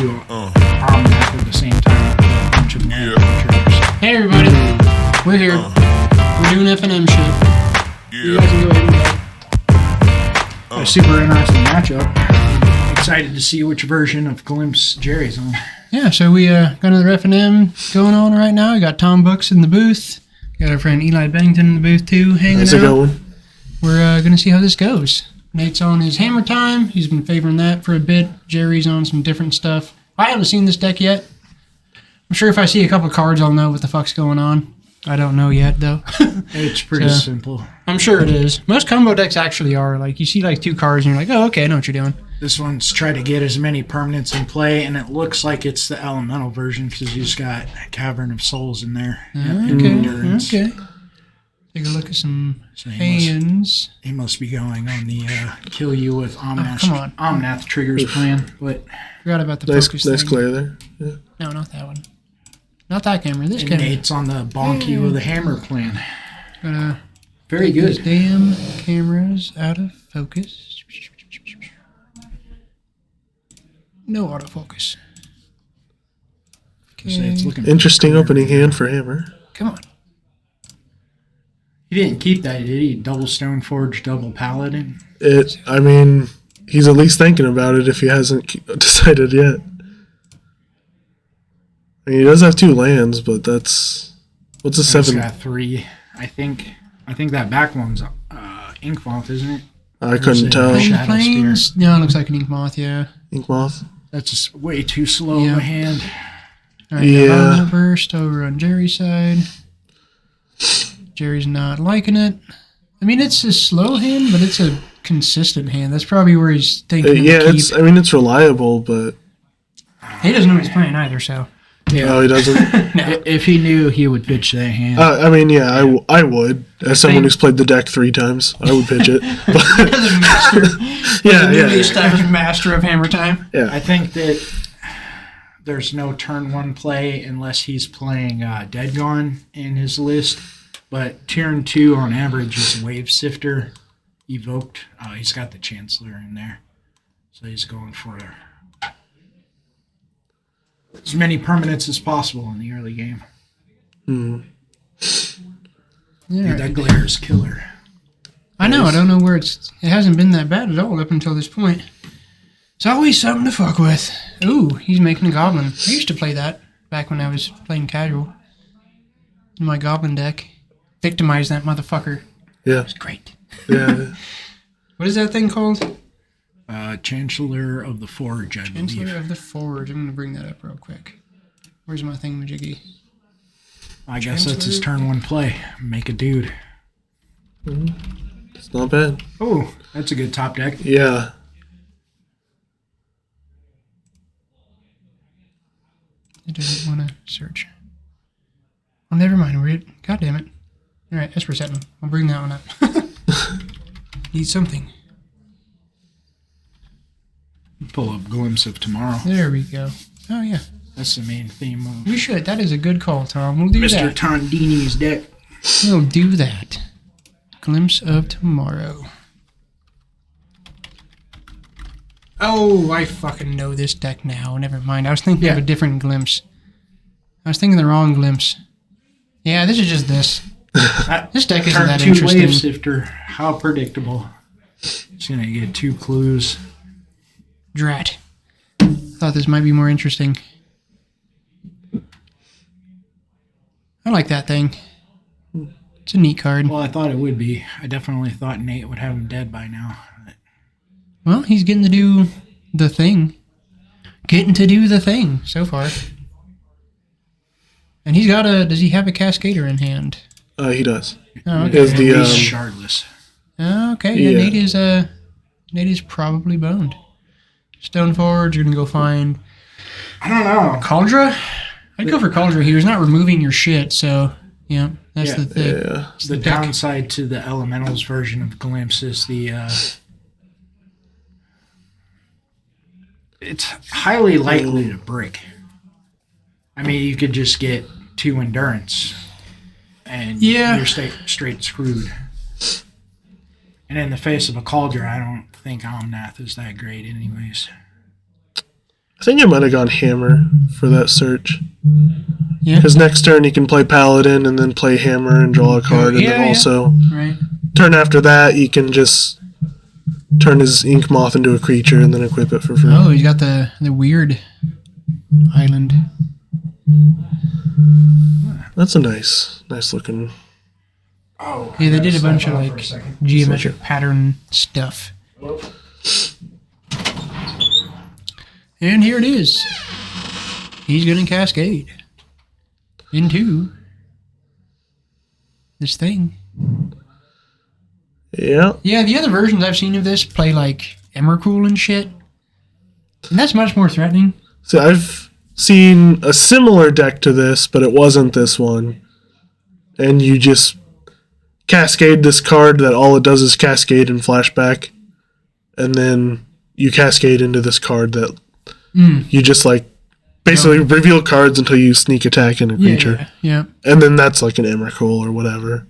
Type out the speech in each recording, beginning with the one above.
do Omnath at the same time with a bunch of triggers. Hey everybody, we're here. We're doing F&M shit. You guys can go ahead and go. A super interesting matchup. Excited to see which version of Glimpse Jerry's on. Yeah, so we got another F&M going on right now. We got Tom Books in the booth. Got our friend Eli Bennington in the booth too, hanging out. Going? We're going to see how this goes. Nate's on his Hammertime. He's been favoring that for a bit. Jerry's on some different stuff. I haven't seen this deck yet. I'm sure if I see a couple cards, I'll know what the fuck's going on. I don't know yet, though. It's pretty simple. I'm sure it is. Most combo decks actually are. Like, you see, like, 2 cards, and you're like, oh, okay, I know what you're doing. This one's trying to get as many permanents in play, and it looks like it's the elemental version because he's got Cavern of Souls in there. Okay. Take a look at some hands. He must be going on the kill you with Omnath, come on. Omnath triggers plan. But forgot about the nice, focus nice thing. clear there. Yeah. No, not that one. Not that camera. This and camera. Nate's on the bonk you with a hammer plan. Gotta Very get good. these damn cameras out of focus. No autofocus. So it's looking Interesting opening hand for Hammer. Come on. He didn't keep that, did he? Double Stoneforge, double Paladin. I mean, he's at least thinking about it if he hasn't decided yet. I mean, he does have 2 lands, but that's... What's a 7? He's got 3. I think that back one's Ink Moth, isn't it? I couldn't tell. Plains? No, it looks like an Ink Moth, yeah. Ink Moth? That's just way too slow of a hand. All right, yeah. Burst over on Jerry's side. Jerry's not liking it. I mean, it's a slow hand, but it's a consistent hand. That's probably where he's thinking. It's reliable, but he doesn't know what he's playing either. So yeah, no, he doesn't. No. If he knew, he would pitch that hand. I mean, yeah, I would. As someone who's played the deck 3 times, I would pitch it. But as a master, newly established master of Hammertime. Yeah, I think that there's no turn 1 play unless he's playing Dead Gone in his list. But turn 2 on average is Wave Sifter evoked. He's got the Chancellor in there, so he's going for as many permanents as possible in the early game. Yeah, Dude, that glare is killer. I know. I don't know where it hasn't been that bad at all up until this point. It's always something to fuck with. Ooh, he's making a goblin. I used to play that back when I was playing casual in my goblin deck. Victimize that motherfucker. Yeah. It's great. Yeah. What is that thing called? Chancellor of the Forge, I believe. Chancellor of the Forge. I'm going to bring that up real quick. Where's my thingamajiggy? I guess that's his turn 1 play. Make a dude. It's not bad. Oh, that's a good top deck. Yeah. I didn't want to search. Oh, never mind. God damn it. All right, Esper Sentinel. I'll bring that one up. Need something. Pull up Glimpse of Tomorrow. There we go. Oh, yeah. That's the main theme of We should. That is a good call, Tom. We'll do Mr. that. Tondini's deck. We'll do that. Glimpse of Tomorrow. Oh, I fucking know this deck now. Never mind. I was thinking of a different Glimpse. I was thinking the wrong Glimpse. Yeah, this is just this. This deck isn't that interesting. Wave Sifter. How predictable. It's going to get 2 clues. Drat. Thought this might be more interesting. I like that thing. It's a neat card. Well, I thought it would be. I definitely thought Nate would have him dead by now. Well, he's getting to do the thing. Getting to do the thing so far. And he's got does he have a Cascader in hand? He does. Oh, okay. He's shardless. Okay, yeah, Nate is probably boned. Stoneforge, you're going to go find... I don't know. Cauldra? I'd go for Cauldra here. He's not removing your shit, so... Yeah, that's the thing. Yeah. The downside to the Elementals version of Glimpse is it's highly likely to break. I mean, you could just get 2 endurance, and you're straight screwed. And in the face of a Cauldra, I don't think Omnath is that great anyways. think I might have gone Hammer for that search. Yeah. Because next turn he can play Paladin and then play Hammer and draw a card. And then also, right. turn after that, he can just turn his Ink Moth into a creature and then equip it for free. Oh, he's got the weird island. That's a nice looking. Oh, Yeah, they did a bunch of Step out like for a second. geometric pattern stuff. And here it is. He's going to cascade into this thing. Yeah. Yeah, the other versions I've seen of this play like Emrakul and shit. And that's much more threatening. So I've seen a similar deck to this, but it wasn't this one. And you just cascade this card that all it does is cascade and flashback. And then you cascade into this card that you just like basically reveal cards until you sneak attack in a creature. Yeah. And then that's like an Emrakul or whatever.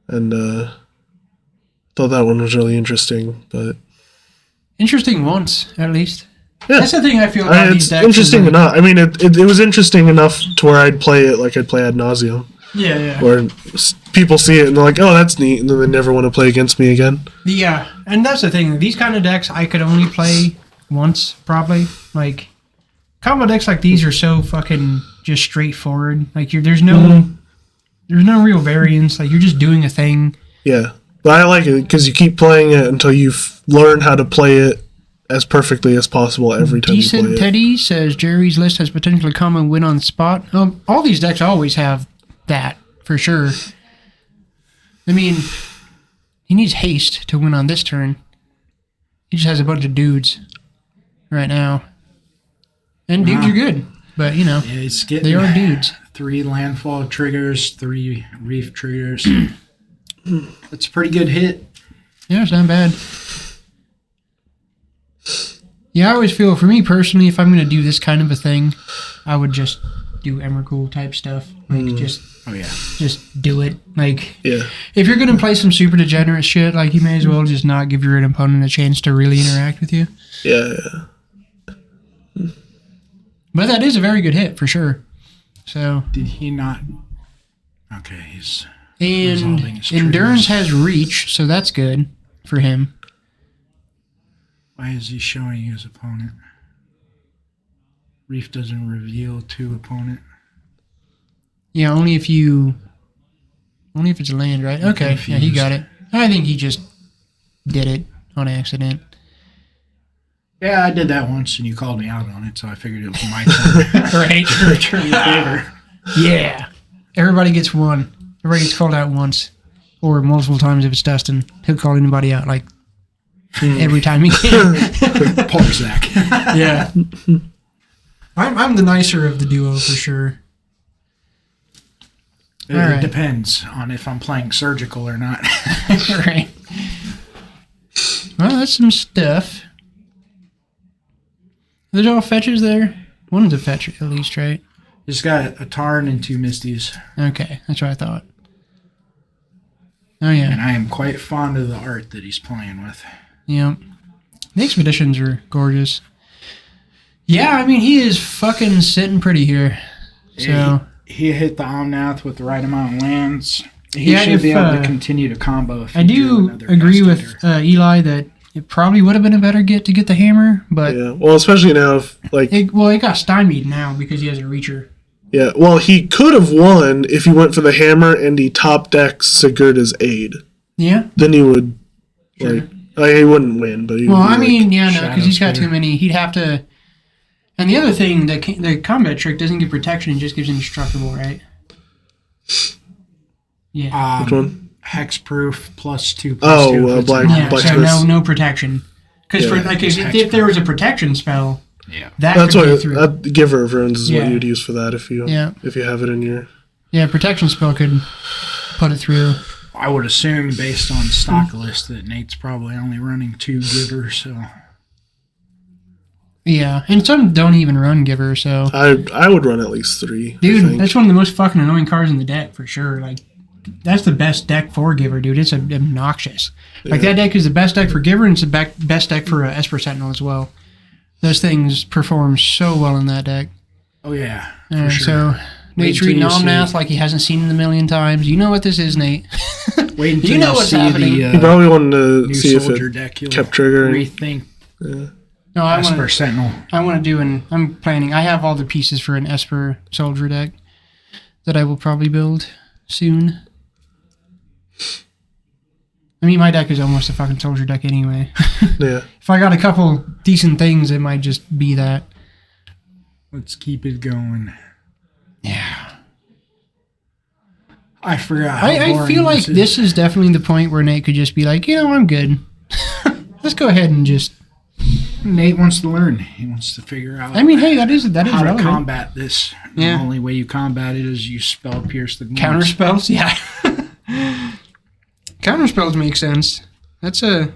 And thought that one was really interesting, but Interesting once, at least. yeah. That's the thing I feel about these It's decks. interesting is, like- enough. I mean, it was interesting enough to where I'd play it like I'd play ad nauseum. Yeah. Where people see it and they're like, "Oh, that's neat," and then they never want to play against me again. Yeah, and that's the thing. These kind of decks I could only play once, probably. Like, combo decks like these are so fucking just straightforward. Like, there's no real variance. Like, you're just doing a thing. Yeah, but I like it because you keep playing it until you learn how to play it as perfectly as possible every time you Decent play it. Teddy says Jerry's list has potentially come and win on the spot. All these decks always have that, for sure. I mean, he needs haste to win on this turn. He just has a bunch of dudes right now. And dudes are good, but, you know, Yeah, it's getting they are dudes. 3 landfall triggers, 3 reef triggers. That's a pretty good hit. Yeah, it's not bad. Yeah, I always feel, for me personally, if I'm going to do this kind of a thing, I would just do Emrakul type stuff. Like, Oh yeah. just do it. Like, Yeah, if you're going to play some super degenerate shit, like, you may as well just not give your opponent a chance to really interact with you. yeah. But that is a very good hit, for sure. So, Did he not? Okay, he's and resolving his Endurance triggers. has reach, so that's good for him. Why is he showing his opponent? Reef doesn't reveal to opponent. Yeah, only if it's a land, right? Okay, yeah, he got it. I think he just did it on accident. Yeah, I did that once, and you called me out on it, so I figured it was my turn. Right? to return the favor. Yeah. Everybody gets one. Everybody gets called out once. Or multiple times if it's Dustin. He'll call anybody out like every time he can. Poor Zach. Yeah. I'm the nicer of the duo for sure. It All right. depends on if I'm playing surgical or not. Right. Well, that's some stuff. There's all fetches there? One's a fetch at least, right? Just got a Tarn and 2 Misties, Okay, that's what I thought. Oh, and yeah. I am quite fond of the art that he's playing with. Yeah. The expeditions are gorgeous. Yeah, I mean, he is fucking sitting pretty here. So, He hit the Omnath with the right amount of lands. He Yeah, should if, be able to continue to combo. If I he drew do another agree with Castator. Eli that it probably would have been a better get to get the hammer, but Yeah, well, especially now, if like, it got stymied now because he has a reacher. yeah, well, he could have won if he went for the hammer and he top decks Sigurda's aid. Yeah. Then he would, Sure. like, he wouldn't win, but he Well, would be I mean, yeah, no, because he's got Shadow too many. He'd have to. And the other thing, the combat trick doesn't give protection; it just gives indestructible, right? Yeah. which one? Hexproof plus 2 Oh, 2. if it's black- a Yeah. Black So Smiths. no protection. Because Yeah. like Just if there was a protection spell, Yeah. that That's could go what through. Giver of Runes is Yeah. what you'd use for that if you have it in your. Yeah, protection spell could put it through. I would assume, based on stock list, that Nate's probably only running 2 Giver, so... Yeah, and some don't even run Giver, so I would run at least 3. I dude, think. that's one of the most fucking annoying cards in the deck for sure. Like, that's the best deck for Giver, dude. It's obnoxious. Like, that deck is the best deck for Giver, and it's the best deck for Esper Sentinel as well. Those things perform so well in that deck. Oh yeah, for sure. So Nate's till reading you see- Omnath like he hasn't seen it a million times. You know what this is, Nate. Wait until You know what's see happening. the He probably wanted to new see if soldier it deck. You'll kept triggering. rethink No, I Esper want Sentinel. to do an. I'm planning. I have all the pieces for an Esper soldier deck that I will probably build soon. I mean, my deck is almost a fucking soldier deck anyway. Yeah. If I got a couple decent things, it might just be that. Let's keep it going. Yeah. I forgot. How I boring feel like is. this is definitely the point where Nate could just be like, I'm good. Let's go ahead and just. Nate wants to learn. He wants to figure out. I mean, hey, that is how to relevant. combat this. Yeah. The only way you combat it is you spell pierce the Counter gnomes. spells, yeah. Counter spells make sense. That's a.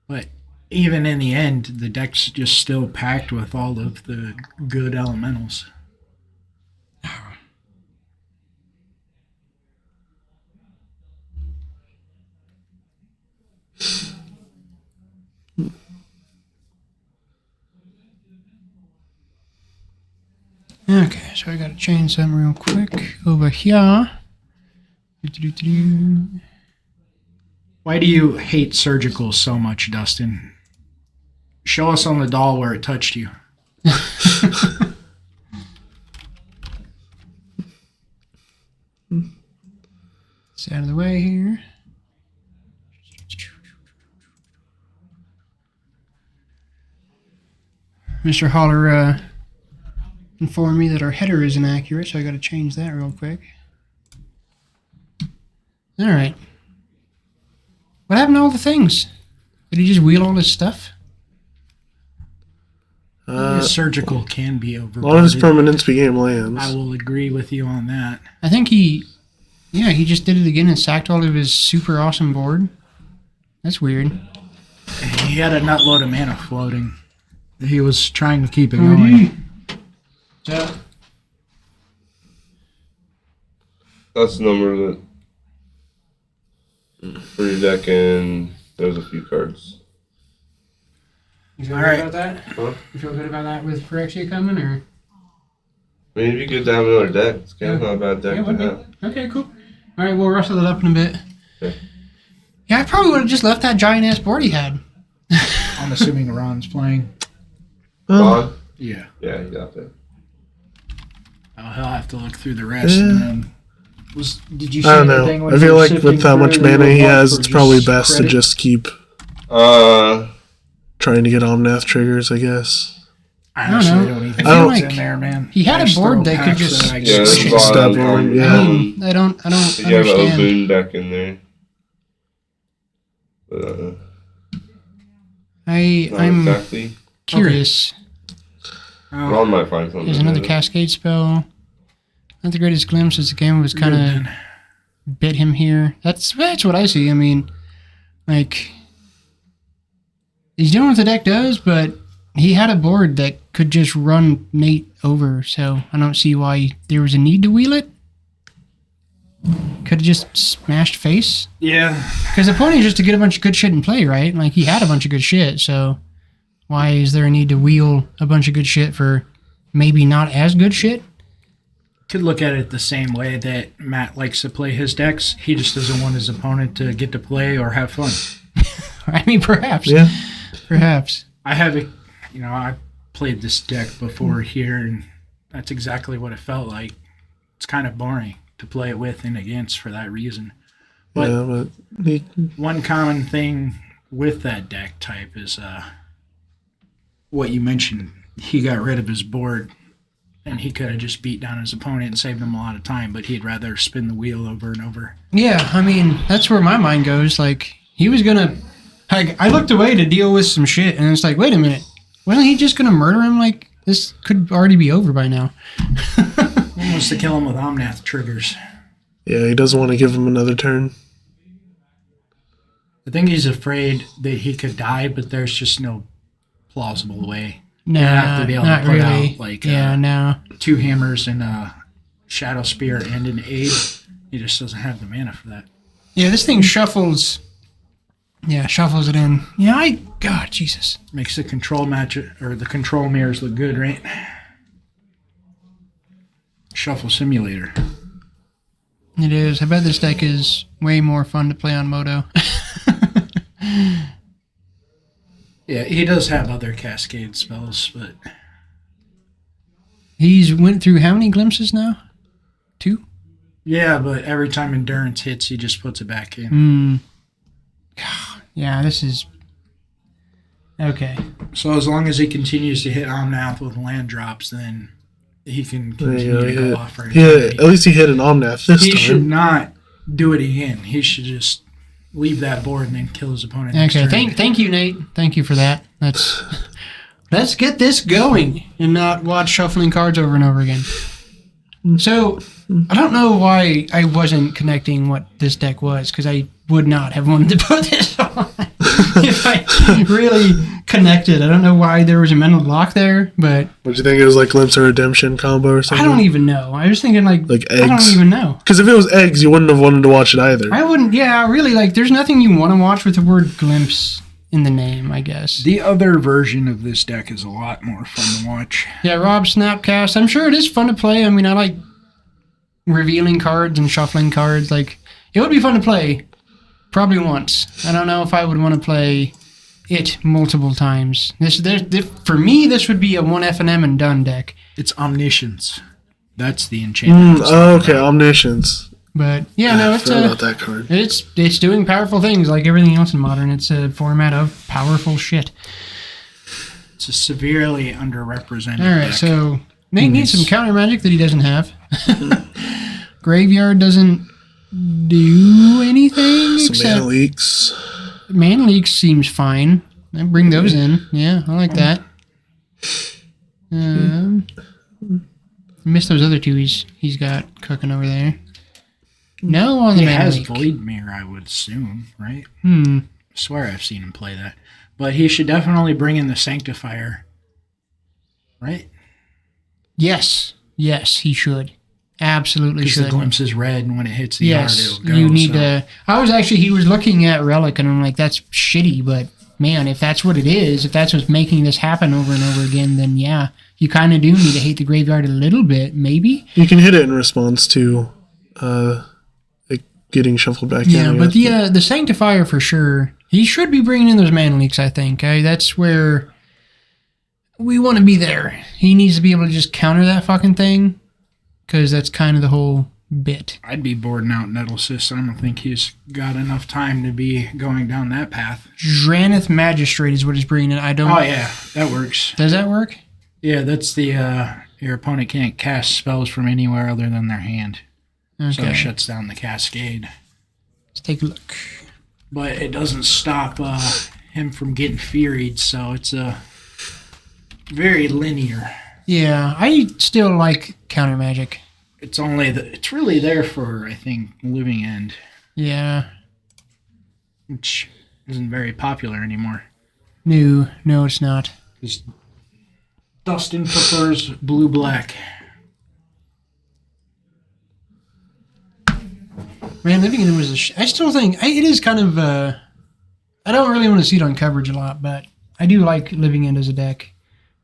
But even in the end, the deck's just still packed with all of the good elementals. Okay, so I gotta change something real quick over here. Do-do-do-do-do. Why do you hate surgical so much, Dustin? Show us on the doll where it touched you. It's out of the way here. Mr. Holler informed me that our header is inaccurate, so I gotta change that real quick. Alright. What happened to all the things? Did he just wheel all this stuff? Surgical can be A lot of his overboarded. permanents became lands. I will agree with you on that. I think he just did it again and sacked all of his super awesome board. That's weird. He had a nutload of mana floating. He was trying to keep it going. So, That's the number that for your deck, and there's a few cards. you feel All good right. about that? Huh? You feel good about that with Phyrexia coming, or? I mean, it'd be good to have another deck. It's kind of not a bad deck would to be. have. Okay, cool. All right, we'll wrestle it up in a bit. Okay. Yeah, I probably would have just left that giant ass board he had. I'm assuming Ron's playing. Ron? Yeah. Yeah, he got that. He'll have to look through the rest. And then did you see I don't anything know. when I you feel were like sifting with how through much it, mana you he were has, for it's probably just best to credit? just keep Uh, trying to get Omnath triggers, I guess. I don't honestly know. don't even I feel know what's like in there, man. he had I a just board throw that could packs just that I yeah, there's just- a lot Step of, on, you yeah. have, I don't you have an understand. Oboon deck in there. Not I'm exactly. curious. Oh, Ron might find something. There's another there. Cascade spell. Not the greatest glimpse as the game was kind good, of bit him here. That's what I see. I mean, like, he's doing what the deck does, but he had a board that could just run Nate over, so I don't see why there was a need to wheel it. Could have just smashed face. Yeah. Because the point is just to get a bunch of good shit in play, right? Like, he had a bunch of good shit, so why is there a need to wheel a bunch of good shit for maybe not as good shit? Could look at it the same way that Matt likes to play his decks. He just doesn't want his opponent to get to play or have fun. I mean, perhaps. Yeah. Perhaps. I have I played this deck before here, and that's exactly what it felt like. It's kind of boring to play it with and against for that reason. But Yeah, but he, one common thing with that deck type is what you mentioned. He got rid of his board, and he could have just beat down his opponent and saved him a lot of time, but he'd rather spin the wheel over and over. Yeah, I mean, that's where my mind goes. Like, he was gonna... Like, I looked away to deal with some shit, and it's like, wait a minute. Wasn't he just gonna murder him? Like, this could already be over by now. He wants to kill him with Omnath triggers. yeah, he doesn't want to give him another turn. I think he's afraid that he could die, but there's just no plausible way. No, have to be able to not put really. out, like, yeah, no. 2 hammers and a Shadow Spear and an aid. He just doesn't have the mana for that. Yeah, this thing shuffles Yeah, shuffles it in. Yeah, God, Jesus. Makes the control match or the control mirrors look good, right? Shuffle simulator. It is. I bet this deck is way more fun to play on Moto. Yeah, he does have other cascade spells, but He's went through how many glimpses now? 2? yeah, but every time endurance hits, he just puts it back in. Yeah, this is... Okay. So as long as he continues to hit Omnath with land drops, then he can continue to go off for Yeah, eternity. at least he hit an Omnath this He time. should not do it again. He should just leave that board and then kill his opponent. next Okay, turn. thank you, Nate. Thank you for that. Let's get this going and not watch shuffling cards over and over again. So, I don't know why I wasn't connecting what this deck was, because I would not have wanted to put this on if I really connected. I don't know why there was a mental block there, but What do you think it was like Glimpse of Redemption combo or I something? don't even know. I was thinking like I don't eggs? even know. Because if it was eggs, you wouldn't have wanted to watch it either. I wouldn't, yeah, really, like, there's nothing you want to watch with the word glimpse in the name, I guess. The other version of this deck is a lot more fun to watch. Yeah, Rob Snapcast. I'm sure it is fun to play. I mean, I like revealing cards and shuffling cards. Like, it would be fun to play probably once. I don't know if I would want to play it multiple times. For me, this would be a 1 F&M and done deck. It's Omniscience. That's the enchantment. Okay, Omniscience. But, yeah, no, I forgot about that card. it's doing powerful things like everything else in Modern. It's a format of powerful shit. It's a severely underrepresented All right, deck. so Nate needs some counter magic that he doesn't have. Graveyard doesn't do anything Some except mana leaks. mana leaks seems fine. I bring those in. Yeah, I like that. Missed those other two he's got cooking over there. No on the He mana has leak. Void Mirror, I would assume, right? Hmm. I swear I've seen him play that. But he should definitely bring in the Sanctifier, right? Yes, he should. Absolutely Because the should. glimpse is red, and when it hits the yard, Yes, it'll go. you need so. to. He was looking at Relic, and I'm like, that's shitty, but man, if that's what it is, if that's what's making this happen over and over again, then yeah, you kind of do need to hate the graveyard a little bit, maybe. You can hit it in response to it getting shuffled back in. Yeah, I but guess. the Sanctifier for sure. He should be bringing in those mana leaks, I think. That's where we want to be there. He needs to be able to just counter that fucking thing, because that's kind of the whole bit. I'd be boarding out Nettlecyst. I don't think he's got enough time to be going down that path. Dranith Magistrate is what he's bringing in. I don't. Oh, yeah, that works. Does that work? Yeah, that's the your opponent can't cast spells from anywhere other than their hand. Okay. So it shuts down the cascade. Let's take a look. But it doesn't stop him from getting Fury'd, so it's very linear. Yeah, I still like counter magic. It's really there for, I think, Living End, Yeah. which isn't very popular anymore. No, it's not. Because Dustin prefers blue-black. Man, Living End was I still think it is kind of. I don't really want to see it on coverage a lot, but I do like Living End as a deck.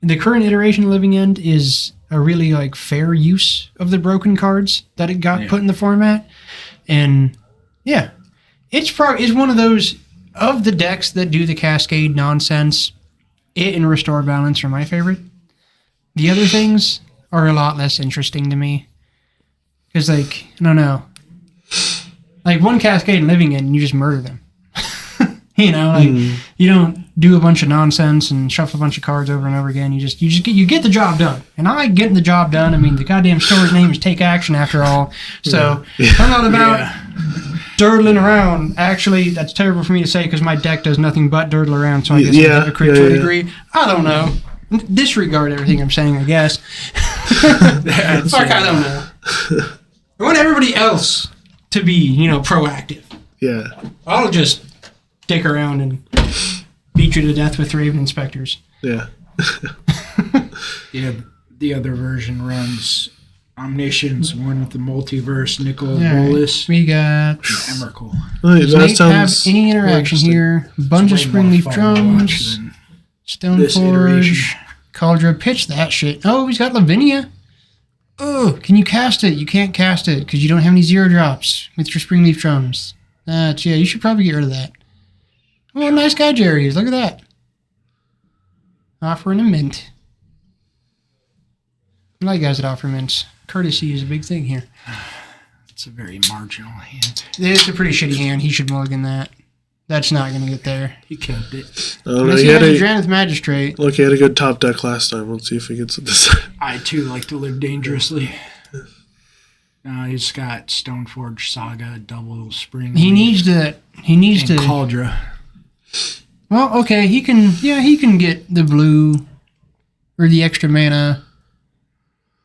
The current iteration of Living End is a really like fair use of the broken cards that it got put in the format, and yeah, it's one of those of the decks that do the cascade nonsense. It and Restore Balance are my favorite. The other things are a lot less interesting to me, because like I don't know. Like one cascade and Living End, you just murder them. You don't do a bunch of nonsense and shuffle a bunch of cards over and over again. You get the job done. And I like getting the job done. I mean, the goddamn store's name is Take Action after all. So I'm not about durdling around. Actually, that's terrible for me to say because my deck does nothing but durdle around. So I guess I have a hypocrite to a degree. I don't know. Disregard everything I'm saying, I guess. Fuck, I don't know. I want everybody else to be, proactive. Yeah. I'll just dick around and beat you to death with Raven Inspectors. Yeah. Yeah, the other version runs Omniscience, one with the multiverse, Nicol All right. Bolas, We got Emrakul. That does Nate have sounds any interaction interesting. here? Bunch of It's way more Springleaf fun to watch drums, than this Stoneforge, iteration. Cauldron. Pitch that shit. Oh, he's got Lavinia. Oh, can you cast it? You can't cast it because you don't have any 0 drops with your Springleaf drums. Yeah, you should probably get rid of that. Oh, nice guy Jerry is. Look at that. Offering a mint. I like guys that offer mints. Courtesy is a big thing here. It's a very marginal hand. It's a pretty shitty hand. He should mulligan that. That's not going to get there. He kept it. I don't know. Unless He he had, has a a, Dranith Magistrate. look, he had a good top deck last time. Let's see if he gets it this time. I too like to live dangerously. He's got Stoneforge Saga, double spring. He needs to. He needs and to. Cauldra. Well, okay, he can. Yeah, he can get the blue or the extra mana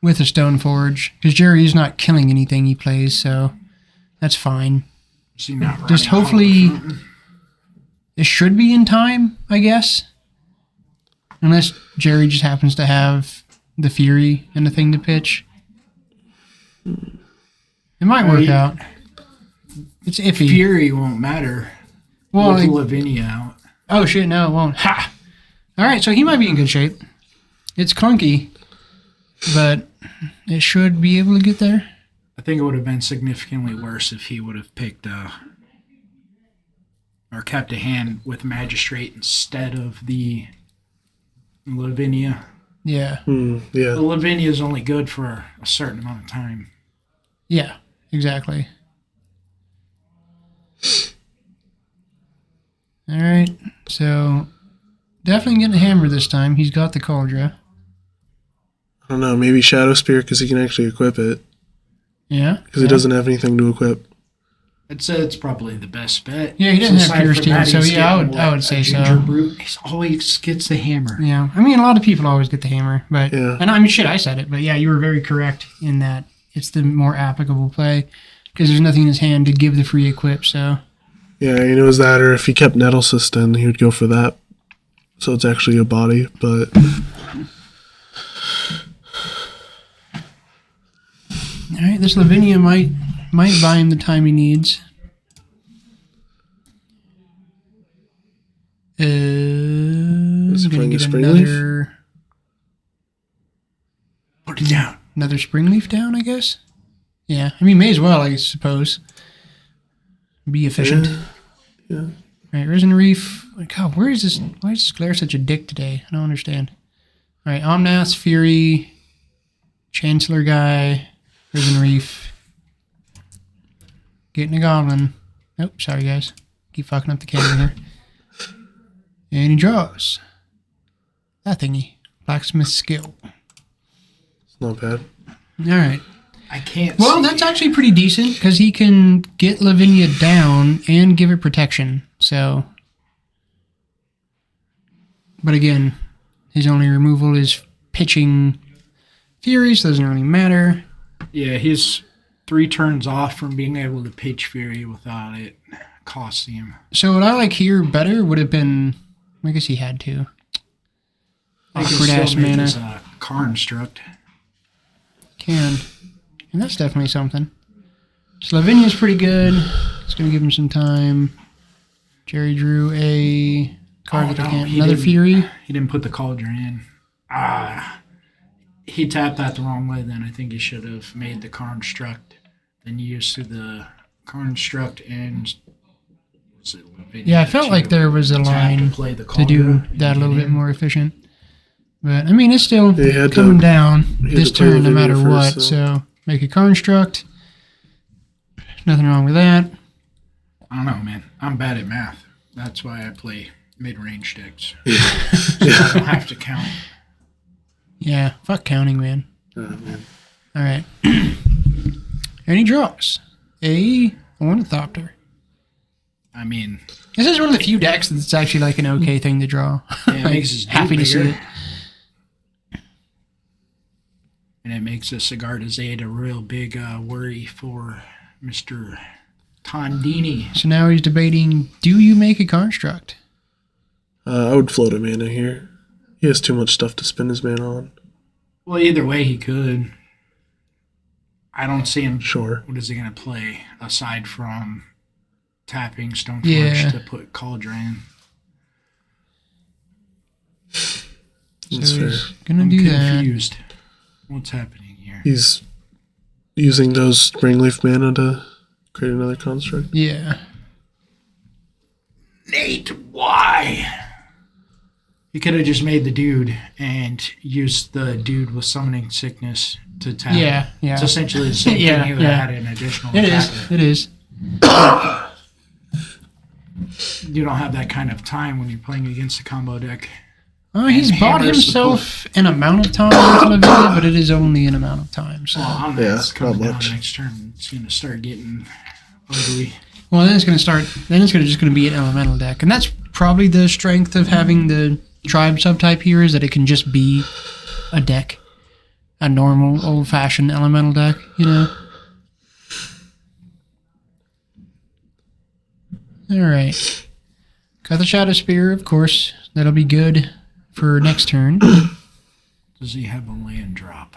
with a Stoneforge because Jerry is not killing anything he plays, so that's fine. Is he not Just running hopefully- Hollow Fountain? It should be in time, I guess, unless Jerry just happens to have the Fury and the thing to pitch. It might work Right. out. It's iffy. Fury won't matter. Well, With like- Lavinia out. oh shit, no, it won't. Ha! All right, so he might be in good shape. It's clunky, but it should be able to get there. I think it would have been significantly worse if he would have picked or kept a hand with Magistrate instead of the Lavinia. Yeah, Yeah. The Lavinia is only good for a certain amount of time. yeah, exactly. All right, so definitely getting a hammer this time. He's got the Cauldra. I don't know. Maybe Shadow Spear because he can actually equip it Yeah, because he doesn't have anything to equip. I'd say it's probably the best bet. Yeah, he doesn't have Aside Pure from Steel, that, so he's yeah, I getting, would a say Ginger so. Brute. He always gets the hammer. Yeah, I mean, a lot of people always get the hammer, but Yeah. and I mean, shit, I said it, but yeah, you were very correct in that it's the more applicable play because there's nothing in his hand to give the free equip. So Yeah, it was that, or if he kept Nettle System, he would go for that. So it's actually a body, but all right, this Lavinia might buy him the time he needs. Is he Gonna playing a get Springleaf? Put it down. another Springleaf down, I guess. Yeah, I mean, may as well, I suppose. Be efficient. yeah. All right, Risen Reef. God, where is this? Why is this Glare such a dick today? I don't understand. All right, Omnath, Fury, Chancellor Guy, Risen Reef. Getting a Goblin. Oh, sorry, guys. Keep fucking up the camera here. And he draws. That thingy. Blacksmith skill. It's not bad. All right. I can't Well, see. that's actually pretty decent because he can get Lavinia down and give it protection. So, but again, his only removal is pitching Fury, so it doesn't really matter. Yeah, he's 3 turns off from being able to pitch Fury without it costing him. So what I like here better would have been, I guess he had to. I can Awkward ass still make mana. his car instruct. Can. And that's definitely something. So Lavinia's pretty good. It's going to give him some time. Jerry drew a card that I can't. he Another didn't- Fury. He didn't put the Cauldron in. He tapped that the wrong way then. I think he should have made the car instruct, then used the car instruct and was it Lavinia Yeah, I felt like to there was a tap line and play the to do Cauldron that a and little get bit in. more efficient. But, I mean, it's still He had coming to- down had this to play turn no Lavinia matter first, what. So, make a construct. Nothing wrong with that. I don't know, man. I'm bad at math. That's why I play mid-range decks. So I don't have to count. Yeah, fuck counting, man. Man. All right. And he draws a Ornithopter. I mean, This is one of the few decks that's actually like an okay thing to draw. yeah, it makes his Happy to see bigger. it. And it makes a Cigar de Zade a real big worry for Mr. Tondini. So now he's debating, do you make a construct? I would float a mana here. He has too much stuff to spend his mana on. Well, either way, he could. I don't see him. Sure. What is he going to play aside from tapping Stoneforge Yeah. to put Cauldron? That's So fair. he's gonna I'm do that. confused. What's happening here? He's using those Springleaf mana to create another construct. Yeah. Nate, why? He could have just made the dude and used the dude with summoning sickness to tap. Yeah. Yeah. It's essentially the same Yeah, thing. He would yeah. have had an additional It attack. is. It is. You don't have that kind of time when you're playing against a combo deck. Oh, he's And bought hammers himself an amount of time into Lavinia, but it is only an amount of time. So, Well, on Yeah, it's coming not down much. next turn. It's going to start getting ugly. well, then it's going to start. Then it's just going to be an elemental deck, and that's probably the strength of having the tribe subtype here is that it can just be a deck, a normal old-fashioned elemental deck. You know. All right. Got the Shadow Spear, of course. That'll be good for next turn. Does he have a land drop?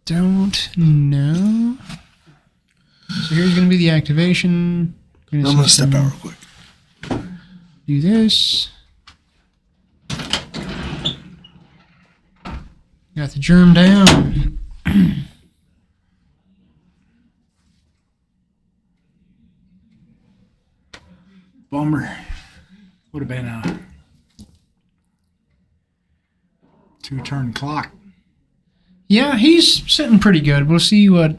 Don't know. So here's going to be the activation. I'm going to step out real quick. Do this. Got the germ down. Bummer. Would have been a 2-turn clock. Yeah, he's sitting pretty good. We'll see what...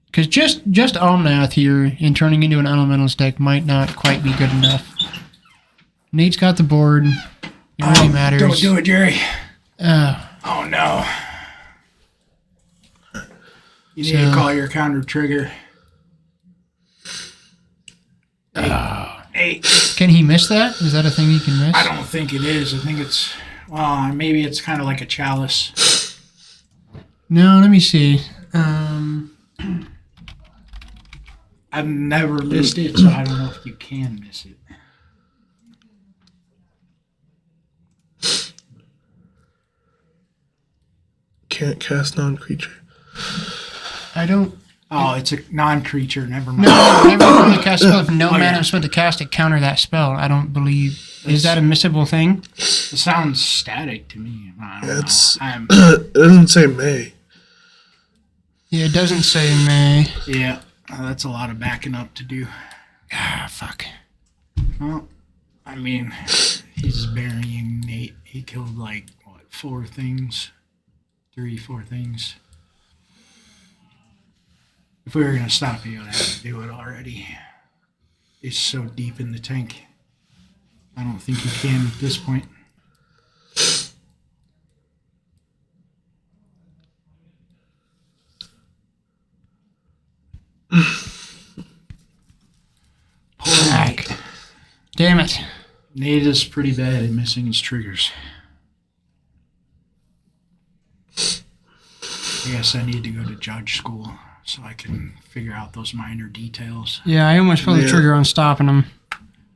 Because just Omnath here and turning into an Elementals deck might not quite be good enough. Nate's got the board. It really matters. Don't do it, Jerry. Oh, Oh, no. You need So- to call your counter trigger. Hey, can he miss that? Is that a thing he can miss? I don't think it is. I think it's, well, maybe it's kind of like a chalice. No, let me see. I've never missed it, so I don't know if you can miss it. Can't cast non-creature. I don't... Oh, it's a non-creature. Never mind. No, never really cast a spell. If no Oh, mana yeah. is spent to cast it, counter that spell. I don't believe... Is that a missable thing? It sounds static to me. I don't It's know. it doesn't say May. Yeah, it doesn't say May. Yeah, that's a lot of backing up to do. Ah, fuck. Well, I mean, he's burying Nate. He killed like, what, 4 things? 3-4 things. If we were going to stop, he would have to do it already. He's so deep in the tank. I don't think he can at this point. Poor Fuck. Nate. Damn it. Nate is pretty bad at missing his triggers. I guess I need to go to judge school so I can figure out those minor details. Yeah, I almost pulled the Yeah. trigger on stopping him.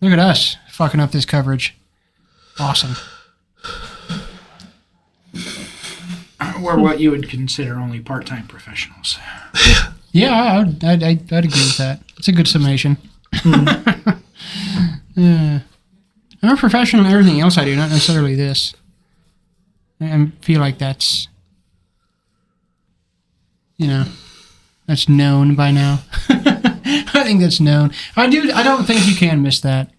Look at us fucking up this coverage. Awesome. We're what you would consider only part-time professionals. Yeah, I'd agree with that. It's a good summation. Yeah. I'm a professional in everything else I do, not necessarily this. I feel like that's, that's known by now. I think that's known. I don't think you can miss that.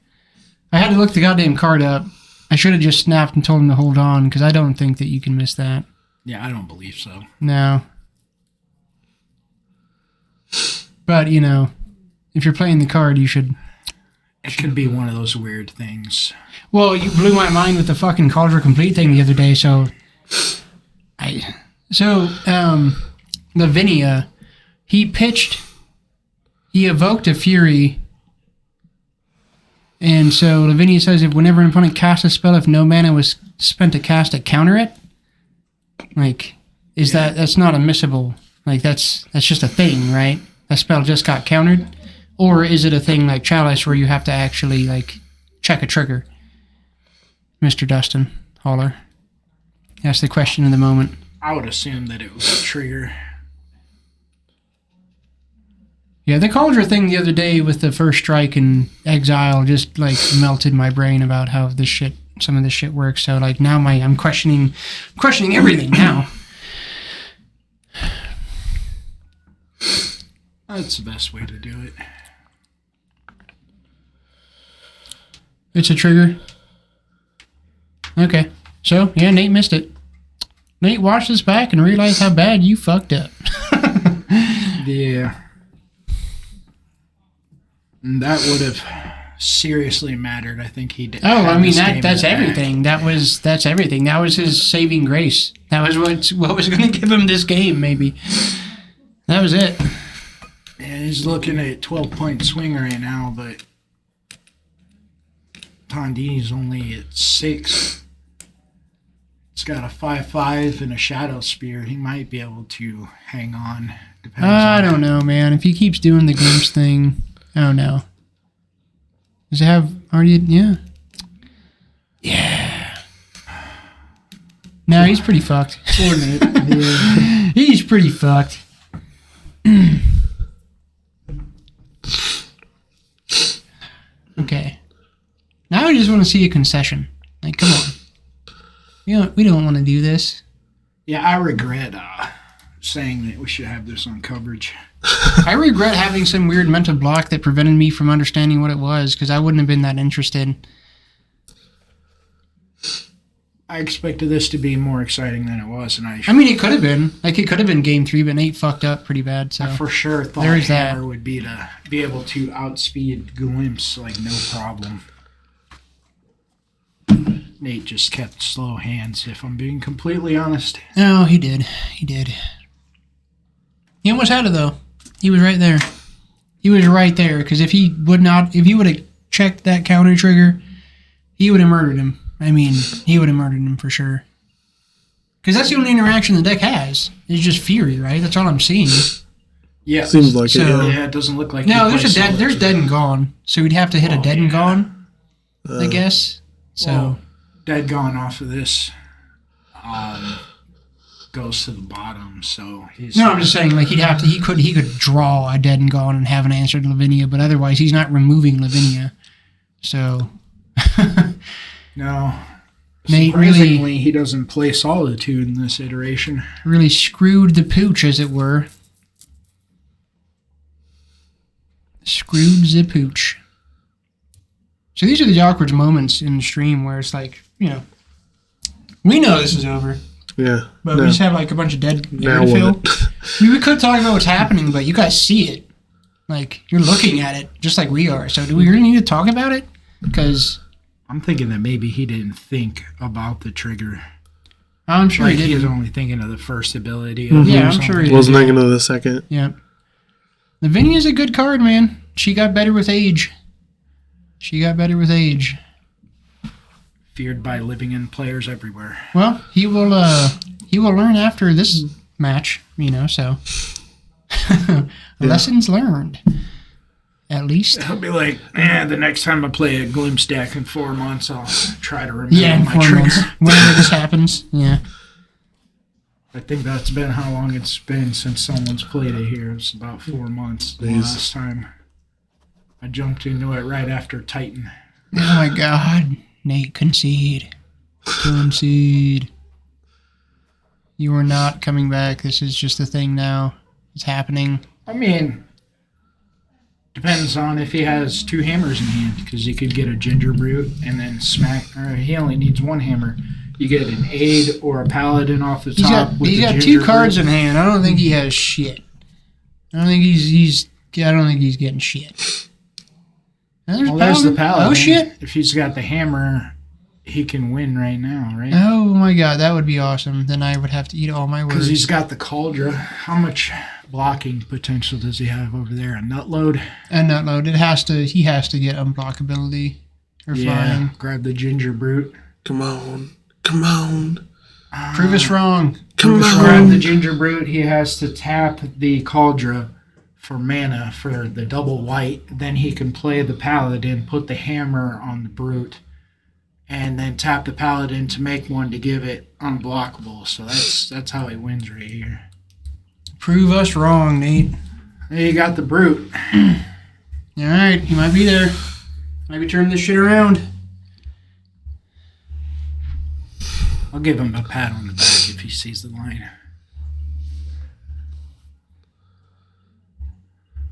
I had to look the goddamn card up. I should have just snapped and told him to hold on, because I don't think that you can miss that. Yeah, I don't believe so. No. But, if you're playing the card, you should... It could be one of those weird things. Well, you blew my mind with the fucking Cauldron Complete thing the other day, so... Lavinia, he evoked a Fury, and so Lavinia says if whenever an opponent casts a spell, if no mana was spent to cast it, counter it. Like, that's not a missable, like that's just a thing, right? That spell just got countered? Or is it a thing like Chalice where you have to actually, like, check a trigger? Mr. Dustin Holler. That's the question of the moment. I would assume that it was a trigger. Yeah, the Cauldron thing the other day with the first strike and exile just like melted my brain about how some of this shit works. So like now I'm questioning everything now. That's the best way to do it. It's a trigger. Okay. So, yeah, Nate missed it. Nate watched this back and realized how bad you fucked up. Yeah. And that would have seriously mattered. I think he did. Oh, I mean, that's everything. That's everything. That was his saving grace. That was what was going to give him this game, maybe. That was it. Yeah, he's looking at 12-point swing right now, but Tondini's only at 6. It's got a 5-5 and a shadow spear. He might be able to hang on. I don't know, man. If he keeps doing the glimpse thing, I don't know. Does it have already? Yeah. Yeah. No, he's pretty fucked. Yeah. He's pretty fucked. Okay. Now I just want to see a concession. Like, come on. We don't want to do this. Yeah, I regret saying that we should have this on coverage. I regret having some weird mental block that prevented me from understanding what it was, because I wouldn't have been that interested. I expected this to be more exciting than it was, and I mean, it could have been. Like, it could have been Game 3, but Nate fucked up pretty bad, so... I for sure thought There's Hammer that. would be to be able to outspeed Glimpse like no problem. Nate just kept slow hands, if I'm being completely honest. No, he did. He did. He almost had it, though. He was right there. He was right there, because if he would have checked that counter trigger, he would have murdered him. I mean, he would have murdered him for sure. Because that's the only interaction the deck has. It's just Fury, right? That's all I'm seeing. Yeah. Seems like it, yeah. Yeah, it doesn't look like... No, he plays there's solid. dead and gone. So we'd have to hit a dead and gone, I guess. So... Well, Dead Gone off of this goes to the bottom, so he's... No, I'm just saying, like, he could draw a dead and gone and have an answer to Lavinia, but otherwise he's not removing Lavinia. So... No. Nate Surprisingly, he doesn't play Solitude in this iteration. really screwed the pooch, as it were. Screwed the pooch. So these are the awkward moments in the stream where it's like, we know this is over, Yeah. but we just have like a bunch of dead air Now to fill. what? I mean, we could talk about what's happening, but you guys see it. Like, you're looking at it just like we are. So do we really need to talk about it? Because... I'm thinking that maybe he didn't think about the trigger. I'm sure Like, he he was did. only thinking of the first ability. Yeah, I'm sure he did. Wasn't thinking of the second. Yeah. Lavinia's a good card, man. She got better with age. Feared by living in players everywhere. Well, he will learn after this match, so. Lessons learned. At least. He'll be like, the next time I play a Glimpse deck in 4 months, I'll try to remember Yeah, in my 4 trigger. months. Whenever this happens. Yeah. I think that's been how long it's been since someone's played it here. It's about 4 months the Jeez. last time. I jumped into it right after Titan. Oh my god. Nate, concede. Concede. You are not coming back. This is just a thing now. It's happening. I mean, depends on if he has 2 hammers in hand, because he could get a Ginger Brute and then smack, or he only needs 1 hammer. You get an Aid or a Paladin off the top. He's got 2 cards in hand. I don't think he has shit. I don't think he's getting shit. Well, there's the Paladin. Oh shit! If he's got the hammer, he can win right now, right? Oh my god, that would be awesome. Then I would have to eat all my words. Because he's got the Cauldron. How much blocking potential does he have over there? A nut load? A nut load. He has to get unblockability or flying. Grab the Ginger Brute. Come on. Come on. Prove us wrong. Come Grab on. the Ginger Brute. He has to tap the Cauldron for mana for the double white. Then he can play the Paladin, put the hammer on the Brute, and then tap the paladin to make one to give it unblockable. So that's how he wins right here. Prove us wrong, Nate. There you got the brute. All right, he might be there. Might be turning this shit around. I'll give him a pat on the back if he sees the line.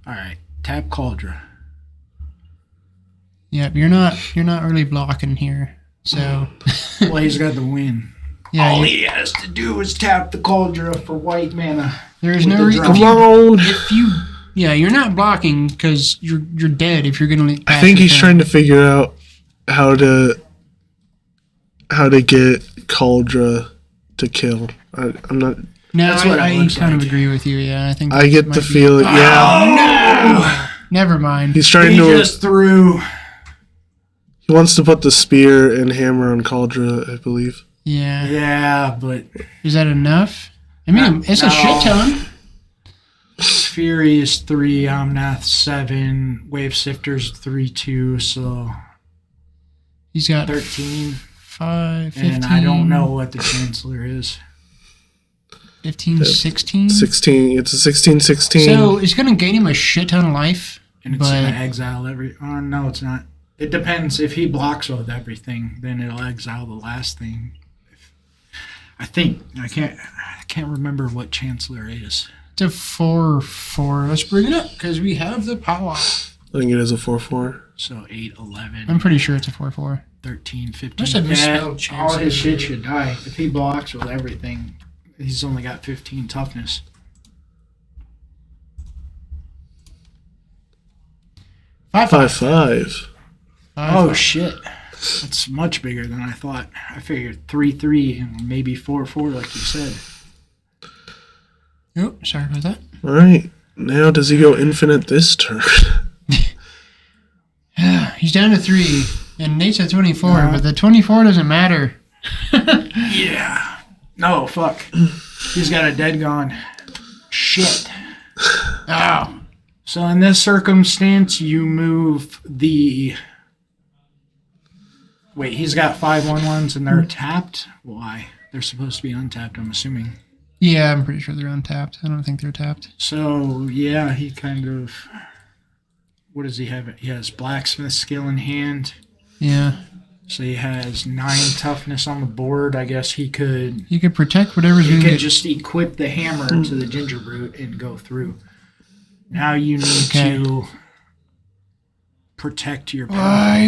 All right, tap Cauldra. Yep, you're not really blocking here. So Well, he's got the win. yeah, All he has to do is tap the Cauldra for white mana. there's with no the reason. drum. Come on. If you, yeah, you're not blocking because you're dead if you're gonna. I think he's trying to figure out how to get Cauldra to kill. I'm not. No, That's what it I looks kind of like. agree with you. Yeah, I think I get might the be- feeling. Yeah, Never mind. he's trying He to. just threw. He wants to put the spear and hammer on Cauldra, I believe. Yeah. Yeah, but Is that enough? I mean, it's a No. shit ton. Fury is 3, Omnath 7, Wave Sifter's 3/2, so He's got 13. 5, 15, And I don't know what the Chancellor is. 15, 16. 16. It's a 16-16. So it's going to gain him a shit ton of life. And it's But- going to exile every. Oh, no, it's not. It depends. If he blocks with everything, then it'll exile the last thing. I think. I can't remember what Chancellor is. It's a 4/4. Let's bring it up because we have the power. I think it is a 4/4. So 8, 11, I'm pretty sure it's a 4/4. 13, 15. Must have misspelled all Chancellor. his shit should die. If he blocks with everything, he's only got 15 toughness. 5/5. Oh, shit. That's much bigger than I thought. I figured 3/3 and maybe 4/4, like you said. Oh, sorry about that. All right. Now does he go infinite this turn? He's down to 3, and Nate's at 24, Uh-huh. but the 24 doesn't matter. Yeah. No, fuck. He's got a dead gone. Shit. Oh, So in this circumstance, you move the. Wait, he's got 5/1/1s and they're tapped? Why? They're supposed to be untapped, I'm assuming. yeah, I'm pretty sure they're untapped. I don't think they're tapped. So, yeah, he kind of. What does he have? He has blacksmith skill in hand. Yeah, So he has 9 toughness on the board. I guess he could. you could protect whatever's You going to can get. just equip the hammer to the ginger brute and go through. Now you need Okay. to protect your power.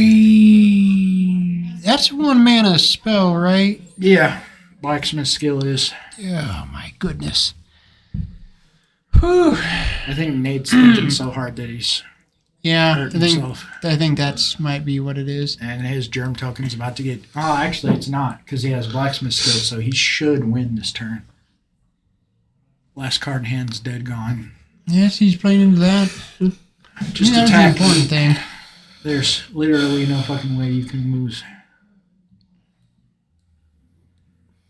That's 1 mana spell, right? Yeah, blacksmith skill is. Oh my goodness. Whew. I think Nate's thinking so hard that he's Yeah, hurting himself. I think that's might be what it is. And his germ token's about to get. Oh, actually, it's not because he has blacksmith skill, so he should win this turn. Last card in hand's dead gone. Yes, he's playing into that. Just That's the attack. important thing. There's literally no fucking way you can lose.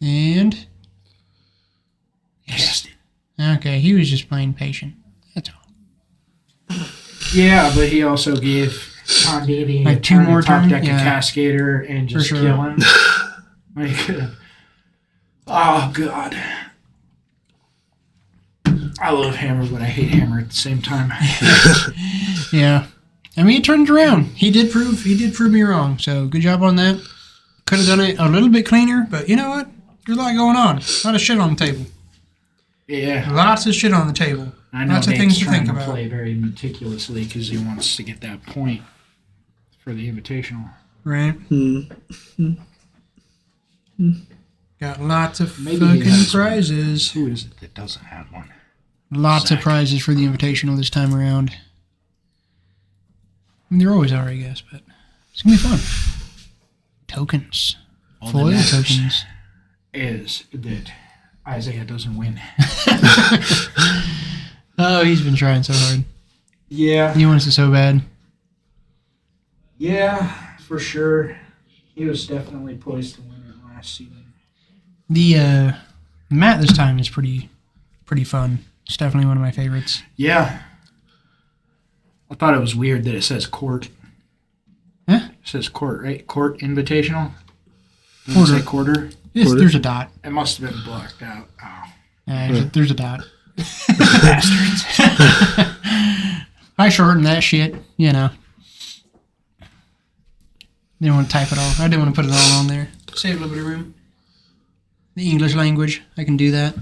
And Cast it. okay, he was just playing patient. That's all. Yeah, but he also gave Condini Like 2 more top turns? deck Yeah. a Cascader and just sure. kill him. Like, oh god. I love Hammer, but I hate Hammer at the same time. Yeah. I mean, it turned around. He did prove me wrong. So good job on that. Could have done it a little bit cleaner, but you know what? There's a lot going on. A lot of shit on the table. Yeah. Lots of shit on the table. I know Lots of Nate's things to trying think to about. play very meticulously because he wants to get that point for the invitational. Right? Hmm. Got lots of Maybe he fucking has one. prizes. Who is it that doesn't have one? Lots of Zach. prizes for the invitational this time around. I mean, there always are, I guess, but it's gonna be fun. Tokens. All that Foil matters tokens. is that Isaiah doesn't win. Oh, he's been trying so hard. Yeah. He wants it so bad. Yeah, for sure. He was definitely poised to win it last season. The mat this time is pretty fun. It's definitely one of my favorites. Yeah. I thought it was weird that it says court. Huh? It says court, right? Court invitational. Quarter. Quarter. There's a dot. It must have been blocked out. Oh. There's a dot. Bastards. I shortened that shit, you know. Didn't want to type it all. I didn't want to put it all on there. Save a little bit of room. The English language, I can do that.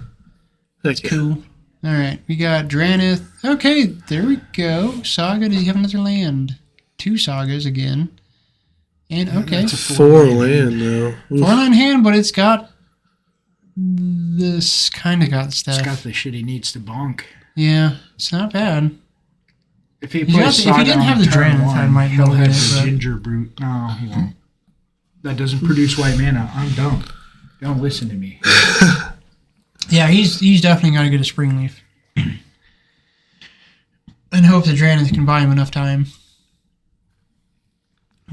That's Cool. All right, we got Dranith. Okay, there we go. Saga, does he have another land? 2 sagas again. And okay. That's a 4 land though. 4-line hand, but it's got this kind of got stuff. It's got the shit he needs to bonk. Yeah, it's not bad. If he If plays he didn't have the turn Dranith, I one, might he'll look have at it, the but- Ginger Brute. No, he won't. That doesn't produce white mana. I'm dumb. Don't listen to me. Yeah, he's definitely got to get a Spring Leaf. And hope the Dranith can buy him enough time.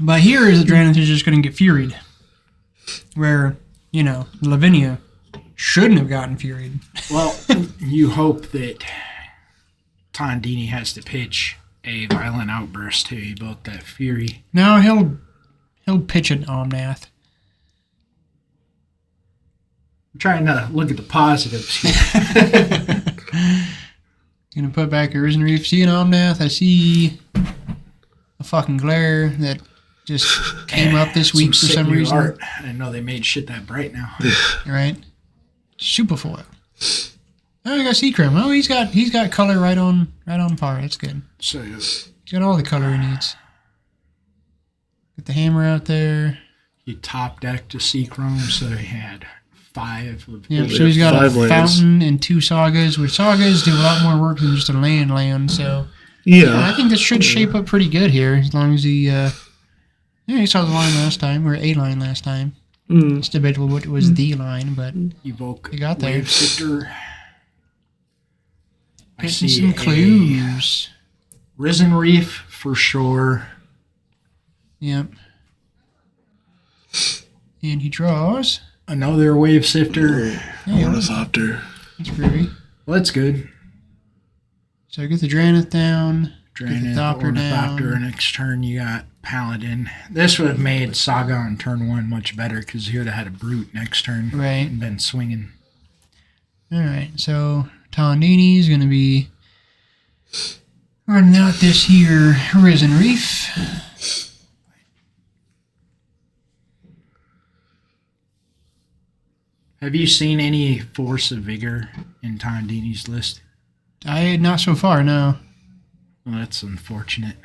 But here is the Dranith is just going to get Furied. Where, you know, Lavinia shouldn't have gotten Furied. Well, you hope that Tondini has to pitch a violent outburst to evoke that fury. No, he'll pitch an Omnath. I'm trying to look at the positives here. Gonna put back a Risen Reef. See an Omnath. I see a fucking Glare that just came up this week for sick some new reason. art. I didn't know they made shit that bright now. Right? Super foil. Oh, I got Seacrim. Oh, he's got color right on par. That's good. So He's got all the color he needs. Get the hammer out there. he top decked to Seachrome, so he had 5 of Yep, so he's got a 5 lands. fountain and 2 sagas, which sagas do a lot more work than just a land. So I think this should shape up pretty good here, as long as he he saw the line last time, or a line last time. It's debatable what was the line, but evoke he got there. Wave Sifter. I Getting see some a clues. Risen Reef for sure. Yep. And he draws. Another Wave Sifter. Ornithopter. That's groovy. Well, that's good. So get the Dranith down. Drained Get the Doppler Ornithopter. down. Next turn, you got Paladin. This would have made Saga on turn 1 much better because he would have had a Brute next turn Right. and been swinging. All right. So Tondini's going to be running out this here Risen Reef. Have you seen any Force of Vigor in Tondini's list? Not so far, no. Well, that's unfortunate.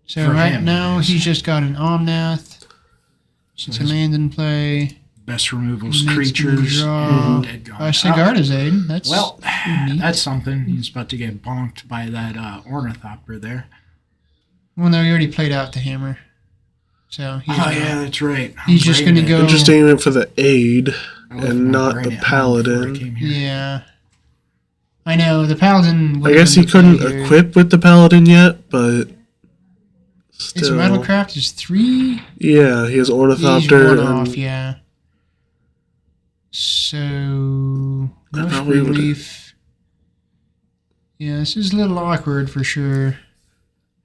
So For right him, now yes. he's just got an Omnath. So It's a his land in play. best removals, Makes creatures, him draw and dead gone. Sigarda's Aid. That's Well, neat. that's something. He's about to get bonked by that Ornithopter there. Well, no, he already played out the hammer. So he's That's right. He's just gonna go- Interesting he went for the aid I left and my not brain the at home before I paladin. came here. Yeah. I know, the Paladin... I would've guess been he couldn't the play here. equip with the paladin yet, but Its still. Metalcraft is 3. Yeah, he has He's Ornithopter. 1 and off, yeah. So... No probably Spring would've- Leaf. Yeah, this is a little awkward for sure.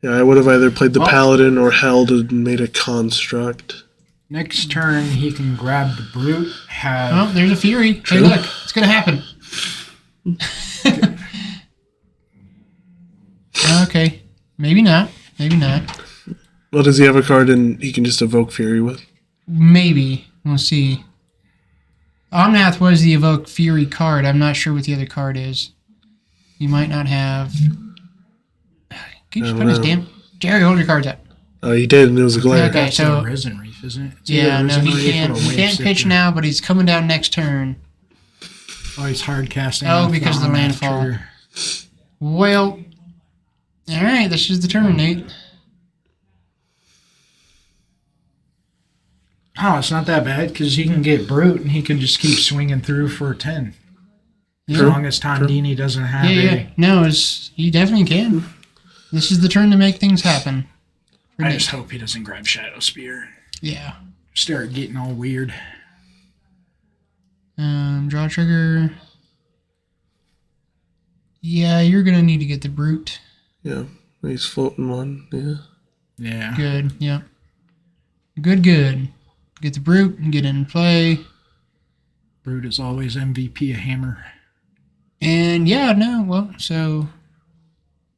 Yeah, I would have either played the Well- paladin or held and made a construct. Next turn, he can grab the Brute, have... Oh, there's a Fury. Hey, True. look, it's gonna happen. Okay, maybe not. Maybe not. Well, does he have a card and he can just evoke Fury with? Maybe. We'll see. Omnath was the Evoke Fury card. I'm not sure what the other card is. You might not have... Can you just I put his don't damn... Jerry, hold your cards up. Oh, he did, and it was a glare. Okay. That's so- a Risen Reef, isn't it? It's Yeah, either no, Risen he Reef can't. or a He Wave can't pitch Sifter. now, but he's coming down next turn. Oh, he's hard casting. Oh, off because of the on that landfall. trigger. Well, all right. This is the turn, Nate. Oh, it's not that bad because he can get Brute and he can just keep swinging through for 10. As Yeah. long as Tondini doesn't have Yeah. No, he definitely can. This is the turn to make things happen. for I Nate. just hope he doesn't grab Shadow Spear. Yeah. Start getting all weird. Draw trigger. Yeah, you're gonna need to get the Brute. Yeah, he's floating one. Yeah. Yeah. Good. Yep. Good. Get the brute and get in play. Brute is always MVP of Hammer. And yeah, no, well, so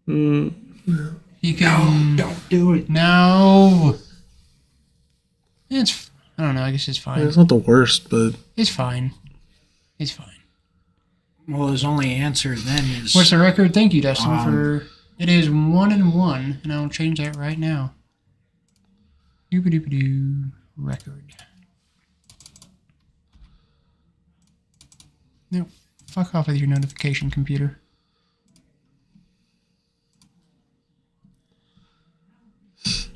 he can. No, don't do it. No. It's. I don't know. I guess it's fine. It's not the worst, but It's fine. It's fine. Well, his only answer then is What's the record? Thank you, Dustin, for. It is 1-1, and I'll change that right now. Doop-a-doop-a-doo. Record. No, fuck off with your notification, computer.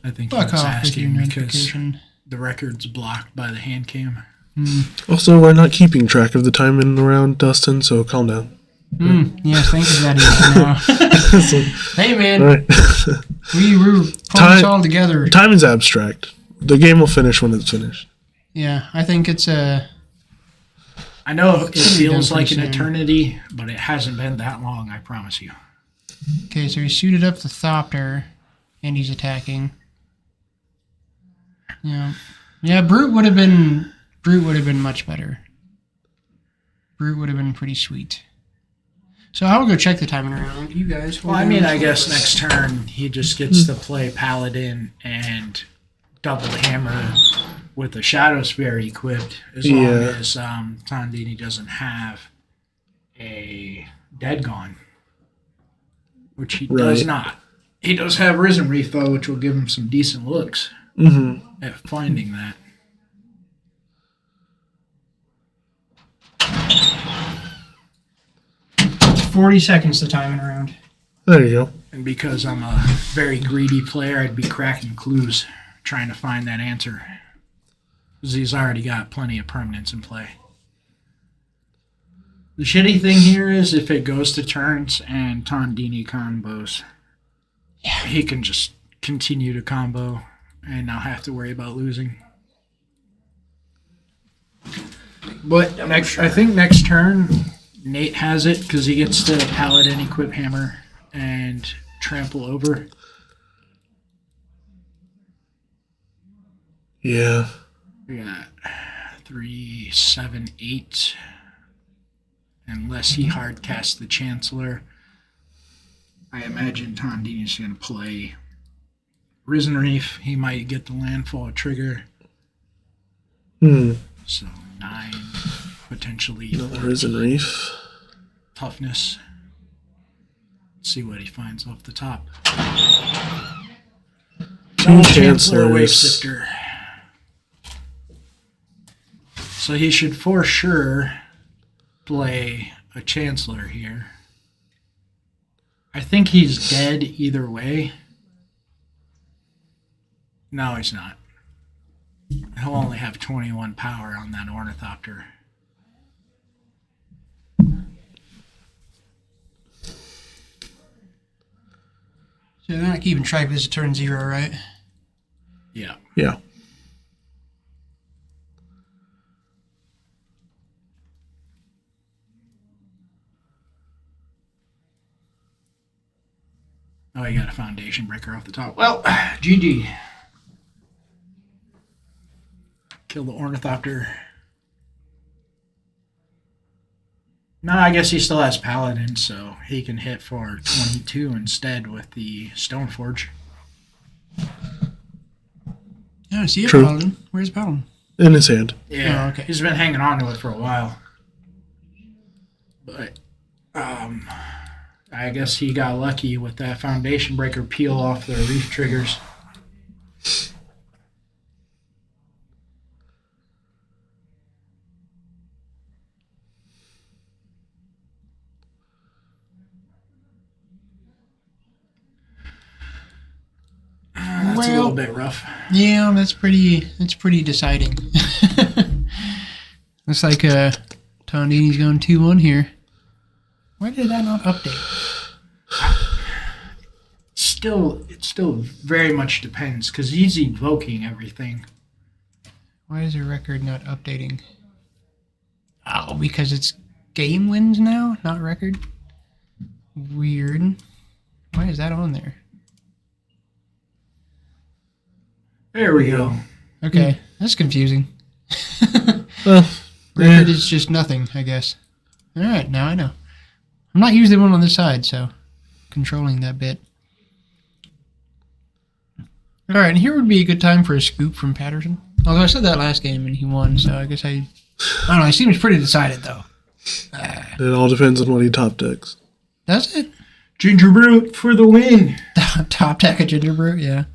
I think he Fuck was off with your asking because notification. the record's blocked by the hand cam. also we're not keeping track of the time in and around, Dustin, so calm down. Yes, thank you, that is now. So, Hey, man, all right. we were pulling Time- this all together. Time is abstract. The game will finish when it's finished. Yeah, I think it's a. I know it Should be feels done like pretty an soon. eternity, but it hasn't been that long, I promise you. Okay, so he suited up the Thopter, and he's attacking. Yeah, Brute would have been much better. Brute would have been pretty sweet. So I'll go check the timing around. You guys. Well, I mean, I guess next turn he just gets to play Paladin and double Hammer with a Shadow Spear equipped, as long as Tondini doesn't have a Dead Gone, which he does not. He does have Risen Reef, though, which will give him some decent looks at finding that. It's 40 seconds to timing around. There you go. And because I'm a very greedy player, I'd be cracking clues trying to find that answer. Because he's already got plenty of permanents in play. The shitty thing here is if it goes to turns and Tondini combos, he can just continue to combo and not have to worry about losing. But I think next turn, Nate has it because he gets to Paladin, equip Hammer, and trample over. Yeah. We got 3, 7, 8. Unless he hard casts the Chancellor, I imagine Tondini's going to play Risen Reef. He might get the Landfall trigger. So 9, potentially Another Risen Reef. toughness. Let's see what he finds off the top. Two Chancellor Wave Chancellors. Sifter. So he should for sure play a Chancellor here. I think he's dead either way. No, he's not. He'll only have 21 power on that Ornithopter. So they're not keeping track of this at turn 0, right? Yeah. Yeah. Oh, he got a Foundation Breaker off the top. Well, GG. Kill the Ornithopter. No, I guess he still has Paladin, so he can hit for 22 instead with the Stoneforge. I don't see a True. Paladin. Where's Paladin? In his hand. Yeah, Oh, okay. He's been hanging on to it for a while. But, I guess he got lucky with that Foundation Breaker peel off the Reef triggers. That's a little bit rough. Yeah, that's pretty deciding. Looks like Tondini's going 2-1 here. Why did that not update? It still very much depends because he's evoking everything. Why is the record not updating? Oh, because it's game wins now, not record? Weird. Why is that on there? There we go. Okay, that's confusing. Well, Record is just nothing, I guess. All right, now I know. I'm not usually one on this side, so controlling that bit. All right, and here would be a good time for a scoop from Patterson. Although I said that last game and he won, so I guess I don't know. He seems pretty decided though. It all depends on what he top decks. Does it? Ginger Brute for the win. Top deck a Ginger Brute, yeah.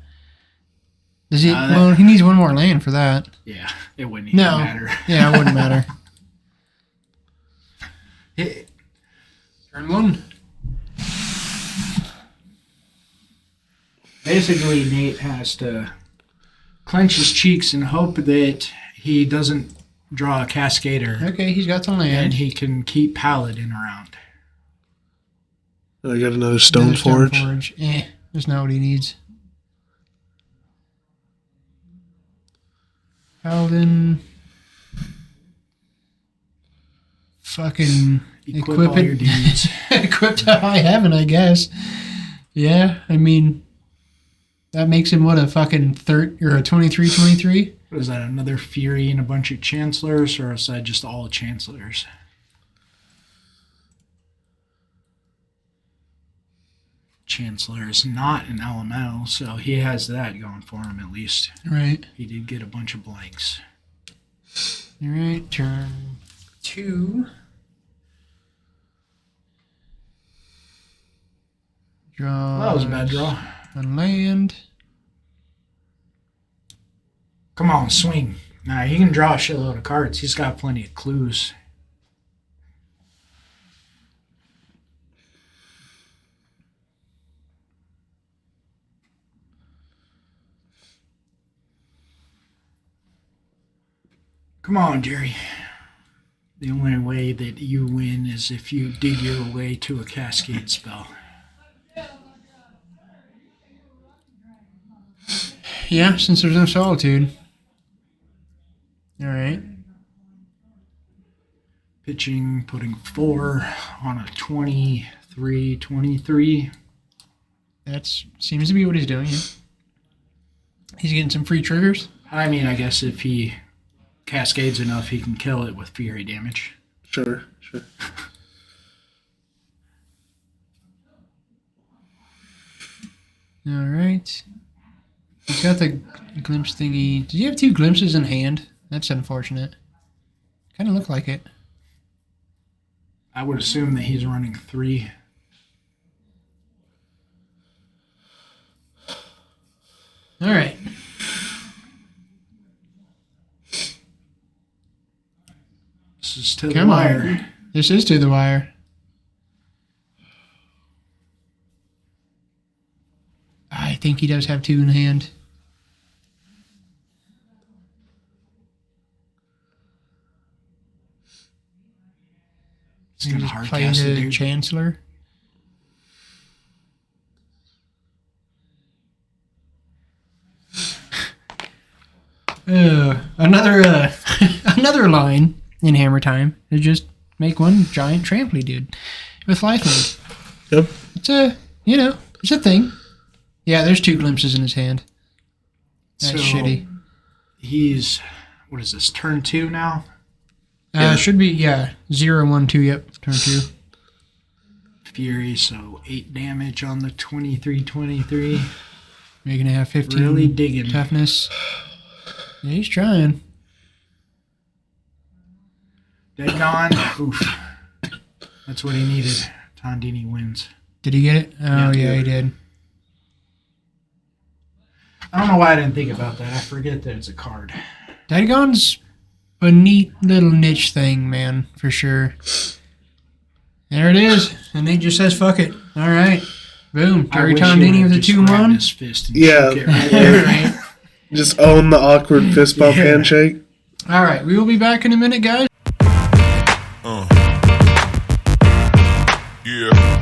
Does he? Well, he needs one more land for that. Yeah, it wouldn't even matter. Yeah, it wouldn't matter. It- Turn one. Basically, Nate has to clench his cheeks and hope that he doesn't draw a Cascader, Okay, he's got the and land. he can keep Paladin around. I got another Stone Another Forge. That's not what he needs. Paladin. Fucking Equip all your it. dudes. Equipped to high heaven, I guess. Yeah, I mean, that makes him what, a fucking 30 or a 23-23? What is that, another Fury and a bunch of Chancellors, or is that just all Chancellors? Chancellor is not an elemental, so he has that going for him at least. Right. He did get a bunch of blanks. All right, turn 2. Draw. That was a bad draw. A land. Come on, swing. Nah, he can draw a shitload of cards. He's got plenty of clues. Come on, Jerry. The only way that you win is if you dig your way to a Cascade spell. Yeah, since there's no solitude. All right. Pitching, putting 4 on a 23-23. That seems to be what he's doing. Yeah. He's getting some free triggers. I mean, I guess if he cascades enough, he can kill it with Fury damage. Sure. All right. He's got the glimpse thingy. Did you have 2 glimpses in hand? That's unfortunate. Kind of look like it. I would assume that he's running 3. All right. This is to the Come wire. on. This is to the wire. I think he does have 2 in hand. He's gonna Just hard play cast it, into dude. Chancellor. Another another line in Hammertime to just make one giant trampoline dude with lifelink. Yep. It's it's a thing. Yeah, there's 2 glimpses in his hand. That's So, shitty. He's, what is this, turn 2 now? Should be 0, 1, 2. Yep, turn 2. Fury, so 8 damage on the 23-23. Making it have 15 Really digging. toughness. Yeah, he's trying. Dead gone. Oof. That's what he needed. Tondini wins. Did he get it? Oh Yeah, he did. I don't know why I didn't think about that. I forget that it's a card. Dagon's a neat little niche thing, man, for sure. There it is. And he just says, fuck it. All right. Boom. I Terry wish he Tondini would've with a just grabbed 2-1. his fist and Yeah. shook it right there, right? Just own the awkward fist bump Yeah. handshake. All right. We will be back in a minute, guys. Yeah.